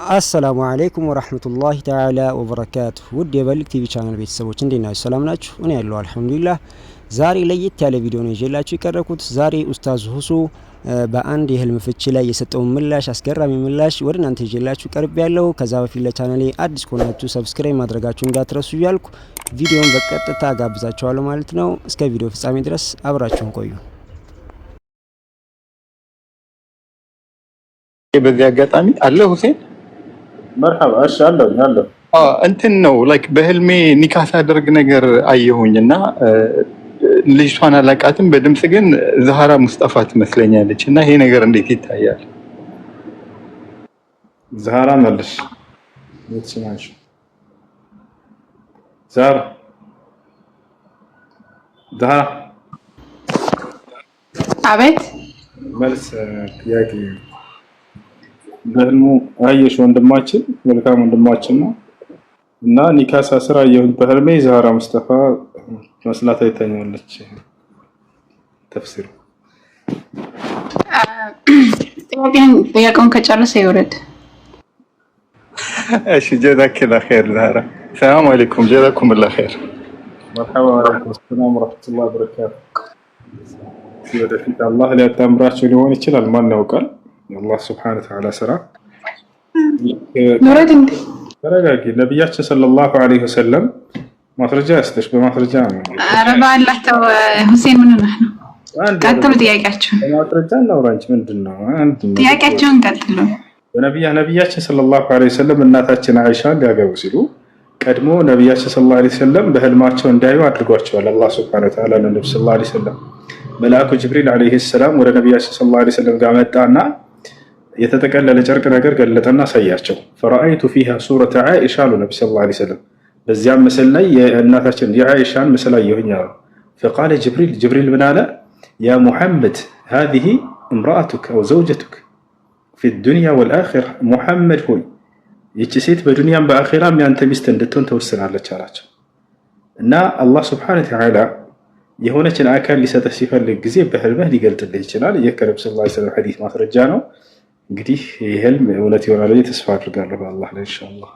አሰላሙ አለይኩም ወራህመቱላሂ ተዓላ ወበረካቱ። ውድ የበልግ ቲቪ ቻናል ቤተሰቦች እንዴት ናችሁ? ሰላም ናችሁ? እኔ ያለው አልሐምዱሊላህ። ዛሬ ለየት ያለ ቪዲዮ ነው ይዤላችሁ የቀረብኩት። ዛሬ ኡስታዝ ሁሱ በአንድ የህልም ፍቺ ላይ የሰጠው ምላሽ፣ አስገራሚ ምላሽ ወደ እናንተ ይዤላችሁ ቀርብ ያለው። ከዛ በፊት ለቻናሌ አዲስ ከሆናችሁ ሰብስክራይብ ማድረጋችሁን እንዳትረሱ እያልኩ ቪዲዮውን በቀጥታ ጋብዛችኋለሁ ማለት ነው። እስከ ቪዲዮ ፍጻሜ ድረስ አብራችሁን ቆዩ። በዚህ አጋጣሚ አለ ሁሴን መርሐባ እሺ አለው እንትን ነው ላይክ በህልሜ ኒካ ሳደርግ ነገር አየሁኝና ልጅቷን አላቃትም፣ በድምጽ ግን ዛህራ ሙስጠፋ ትመስለኛለች እና ይሄ ነገር እንዴት ይታያል? ዛህራ መልስ ልትስማሽ ዛህራ አቤት መልስ ጥያቄ በህልሙ አየሽ ወንድማችን መልካም ወንድማችን ነው እና ኒካ ሳስራ አየሁኝ በህልሜ ዛህራ ሙስጠፋ መስላታ ይታኛለች። ተፍሲሩ ጥያቄውን ከጨረሰ ይወረድ። እሺ ጀዛከላህ ኸይር ዛህራ። ሰላም አለይኩም ጀዛኩሙላህ ኸይር። መርሐባ ወአለይኩም ሰላም ወራህመቱላሂ ወበረካቱ። ወደፊት አላህ ሊያጣምራቸው ሊሆን ይችላል፣ ማን ያውቃል? የአላህ ሱብሓነሁ ወተዓላ ስራ። ኑረት እንዴ ተረጋጊ። ነብያችን ሰለላሁ ዐለይሂ ወሰለም ማስረጃ ያስተሽ በማስረጃ ነው። ኧረ በአላህ ተው ሁሴን፣ ምን ነህ ነው? ቀጥሉ ጥያቄያችሁን። በማስረጃ ነው። አንቺ ምንድነው? ጥያቄያችሁን ቀጥሉ። ነብያችን ሰለላሁ ዐለይሂ ወሰለም እናታችን አይሻን ሊያገቡ ሲሉ ቀድሞ ነብያችን ሰለላሁ ዐለይሂ ወሰለም በህልማቸው እንዲያዩ አድርጓቸዋል። አላህ ሱብሓነሁ ወተዓላ ለነብዩ ሰለላሁ ዐለይሂ ወሰለም መልአኩ ጅብሪል ዐለይሂ ሰላም ወደ ነብያችን ሰለላሁ ዐለይሂ ወሰለም ጋር መጣና የተጠቀለለ ጨርቅ ነገር ገለጠና አሳያቸው። ፈራአይቱ ፊሃ ሱረተ ዓኢሻ አሉ ነቢ ሰለላሁ ዐለይሂ ወሰለም። በዚያም ምስል ላይ የእናታችን የዓኢሻን ምስል አየሁኝ አሉ። ፈቃለ ጅብሪል ምን አለ? ያ ሙሐመድ ሃዚሂ እምረአቱክ አው ዘውጀቱክ ፊ ዱንያ ወልአኺራ፣ ሙሐመድ ሆይ ይቺ ሴት በዱንያም በአኺራም ያንተ ሚስት እንድትሆን ተወስናለች አላቸው። እና አላህ ሱብሓነሁ ወተዓላ የሆነችን አካል ሊሰጥህ ሲፈልግ ጊዜ በህልምህ ሊገልጥልህ ይችላል። ይህ ከነቢ ሰለላሁ ዐለይሂ ወሰለም ሐዲስ ማስረጃ ነው። እንግዲህ ይህ ህልም እውነት ይሆናል ተስፋ አድርጋለሁ በአላህ ላይ ኢንሻአላህ።